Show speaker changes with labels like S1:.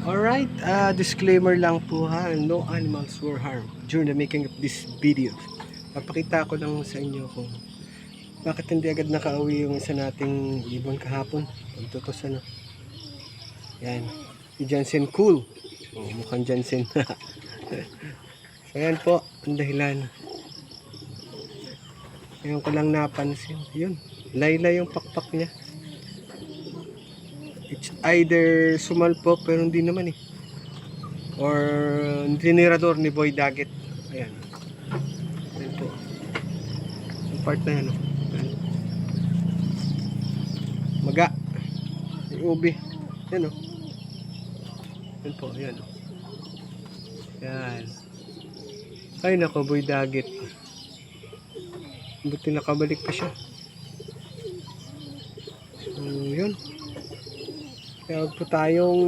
S1: Alright, disclaimer lang po ha, no animals were harmed during the making of this video. Papakita ko lang sa inyo kung bakit hindi agad nakauwi yung isa nating ibon kahapon. Pagtutos ano. Yan, si Jansen Cool. Oh, mukhang Jansen. So yan po, ang dahilan. Ngayon ko lang napansin. Yun, laylay yung pakpak niya. It's either sumalpok pero hindi naman eh. Or tinirador ni Boy Daggett. Ayan. Ayan po. Yung part na yan. Oh. Ayan. Maga. Yung ubi. Yan o. Oh. Yan po. Ayan. Ayan. Ay nako, Boy Daggett. Buti nakabalik pa siya. So, yun. Kaya po tayong